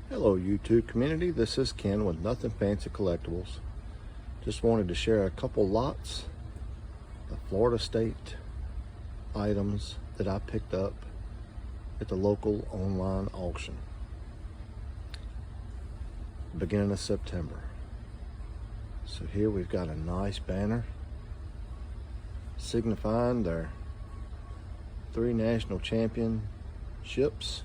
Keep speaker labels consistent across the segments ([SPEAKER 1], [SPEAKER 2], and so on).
[SPEAKER 1] Hello YouTube community, this is Ken with Nothing Fancy Collectibles. Just wanted to share a couple lots of Florida State items that I picked up at the local online auction beginning of September. So here we've got a nice banner signifying their 3 national championships.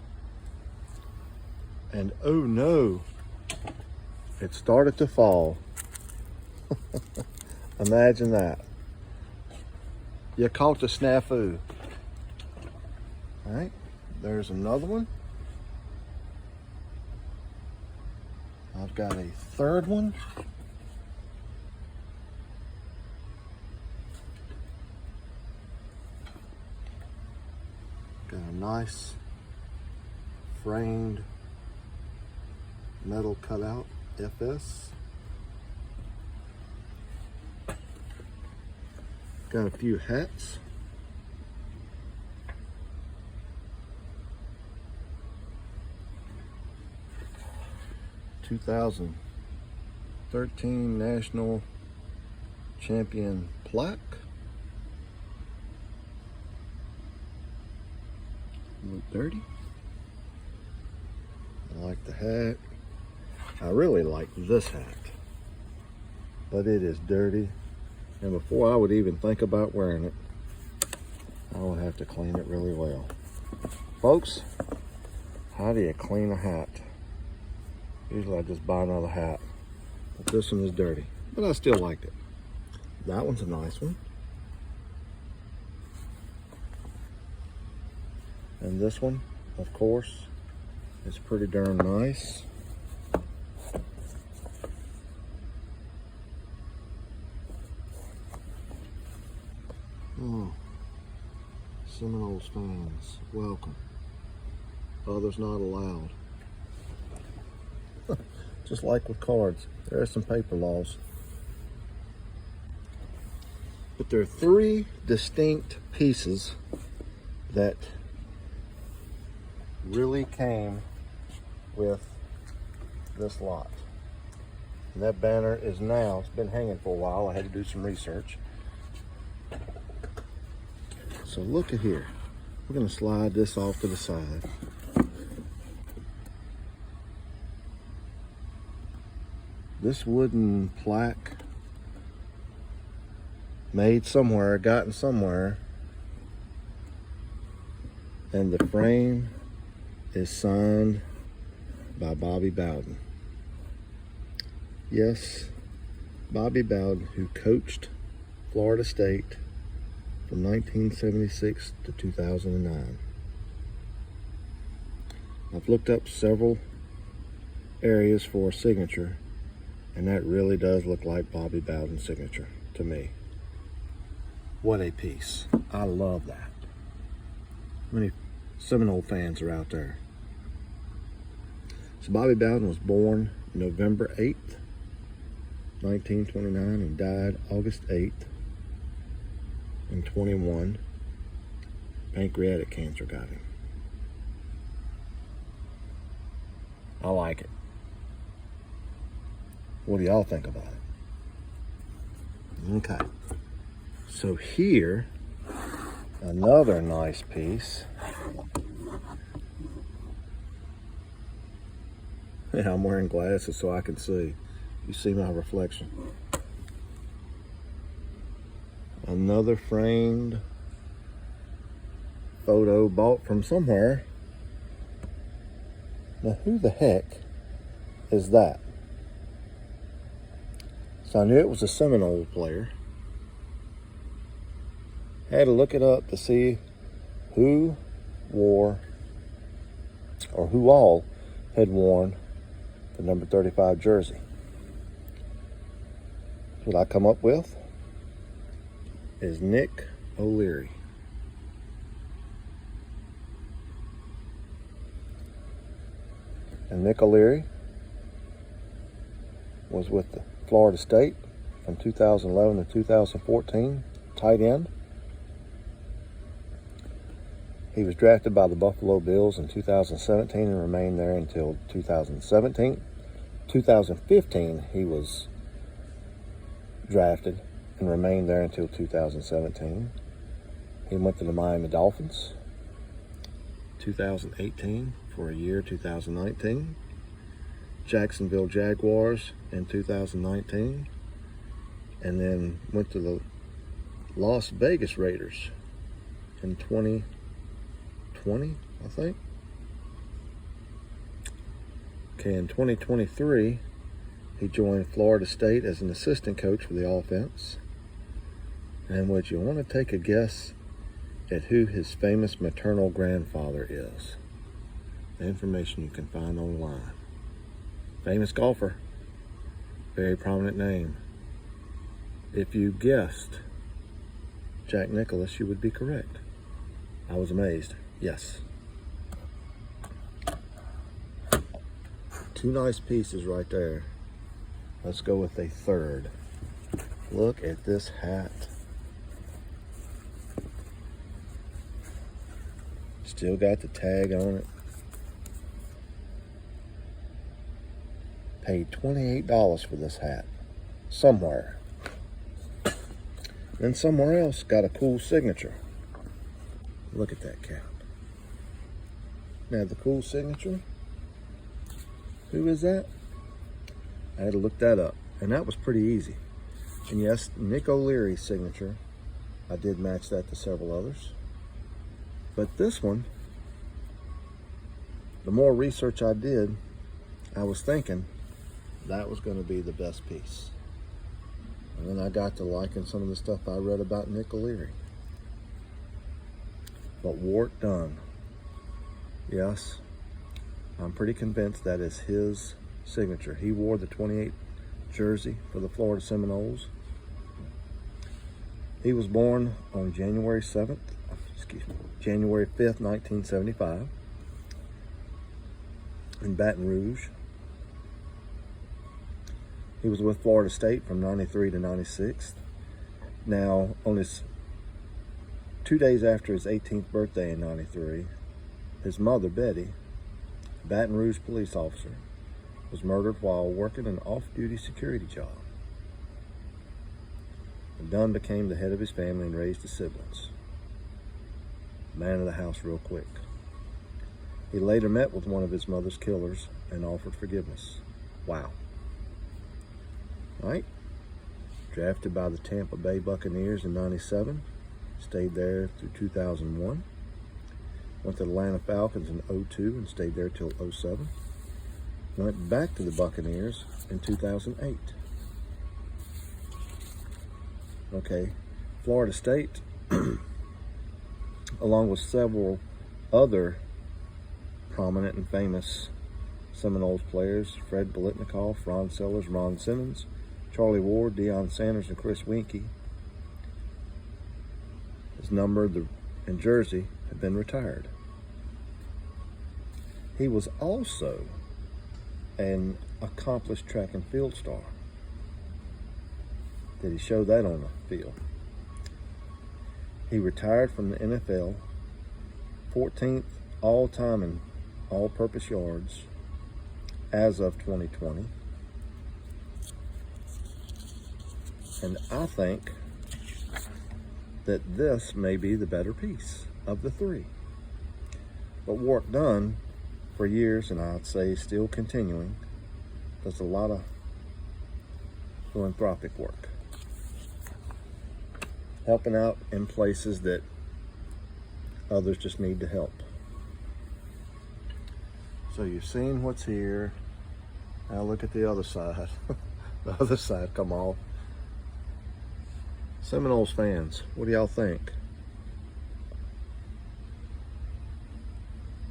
[SPEAKER 1] And oh no, it started to fall. Imagine that. You caught the snafu. All right, there's another one. I've got a third one. Got a nice framed metal cutout FS. Got a few hats. (2013) National Champion plaque. Look dirty. I like the hat. I really like this hat, but it is dirty, and before I would even think about wearing it, I would have to clean it really well. Folks, how do you clean a hat? Usually I just buy another hat, but this one is dirty, but I still liked it. That one's a nice one. And this one, of course, is pretty darn nice. Oh, Seminoles fans, welcome. Others not allowed. Just like with cards, there are some paper laws. But there are 3 distinct pieces that really came with this lot. And that banner is now, it's been hanging for a while. I had to do some research. So look at here. We're going to slide this off to the side. This wooden plaque, made somewhere, gotten somewhere, and the frame is signed by Bobby Bowden. Yes, Bobby Bowden, who coached Florida State from 1976 to 2009. I've looked up several areas for a signature, and that really does look like Bobby Bowden's signature to me. What a piece. I love that. How many Seminole fans are out there? So Bobby Bowden was born November 8th, 1929, and died August 8th, in 21. Pancreatic cancer got him. I like it. What do y'all think about it? Okay. So here, another nice piece. Yeah, I'm wearing glasses so I can see. You see my reflection. Another framed photo bought from somewhere. Now, who the heck is that? So I knew it was a Seminole player. Had to look it up to see who wore, or who all had worn the number 35 jersey. What I come up with is Nick O'Leary. And Nick O'Leary was with the Florida State from 2011 to 2014, tight end. He was drafted by the Buffalo Bills in 2017 and remained there until 2017. 2015, he was drafted and remained there until 2017. He went to the Miami Dolphins. 2018 for a year, 2019. Jacksonville Jaguars in 2019. And then went to the Las Vegas Raiders in 2020, I think. Okay, in 2023, he joined Florida State as an assistant coach for the offense. And would you want to take a guess at who his famous maternal grandfather is? The information you can find online. Famous golfer. Very prominent name. If you guessed Jack Nicklaus, you would be correct. I was amazed. Yes. Two nice pieces right there. Let's go with a third. Look at this hat. Still got the tag on it. Paid $28 for this hat. Somewhere. Then somewhere else got a cool signature. Look at that cap. Now the cool signature. Who is that? I had to look that up. And that was pretty easy. And yes, Nick O'Leary's signature. I did match that to several others. But this one, the more research I did, I was thinking that was going to be the best piece. And then I got to liking some of the stuff I read about Nick O'Leary. But Wart Dunn, yes, I'm pretty convinced that is his signature. He wore the 28 jersey for the Florida Seminoles. He was born on January 5th, 1975 in Baton Rouge. He was with Florida State from 93 to 96. Now, on his 2 days after his 18th birthday in 93, his mother, Betty, a Baton Rouge police officer, was murdered while working an off-duty security job. And Dunn became the head of his family and raised his siblings. Man of the house real quick. He later met with one of his mother's killers and offered forgiveness. Wow. Right? Drafted by the Tampa Bay Buccaneers in 97. Stayed there through 2001. Went to the Atlanta Falcons in 02 and stayed there till 07. Went back to the Buccaneers in 2008. Okay, Florida State, along with several other prominent and famous Seminoles players, Fred Biletnikoff, Ron Sellers, Ron Simmons, Charlie Ward, Deion Sanders, and Chris Weinke, his number and jersey have been retired. He was also an accomplished track and field star. Did he show that on the field? He retired from the NFL, 14th all-time in all-purpose yards as of 2020. And I think that this may be the better piece of the three. But Wart Dunn, for years, and I'd say still continuing, does a lot of philanthropic work. Helping out in places that others just need to help. So you've seen what's here. Now look at the other side. The other side come off. Seminoles fans, what do y'all think?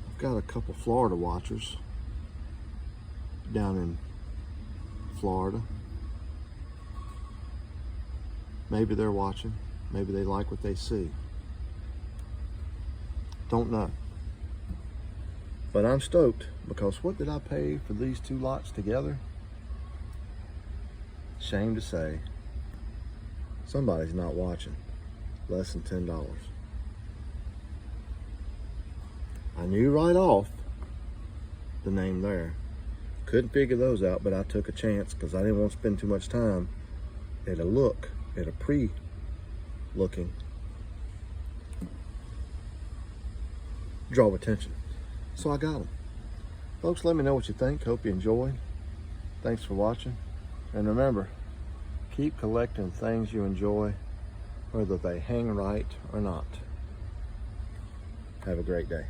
[SPEAKER 1] I've got a couple Florida watchers down in Florida. Maybe they're watching. Maybe they like what they see. Don't know. But I'm stoked because what did I pay for these two lots together? Shame to say, somebody's not watching. Less than $10. I knew right off the name there. Couldn't figure those out, but I took a chance because I didn't want to spend too much time at a pre-looking. Draw attention. So I got them. Folks, let me know what you think. Hope you enjoyed. Thanks for watching. And remember, keep collecting things you enjoy, whether they hang right or not. Have a great day.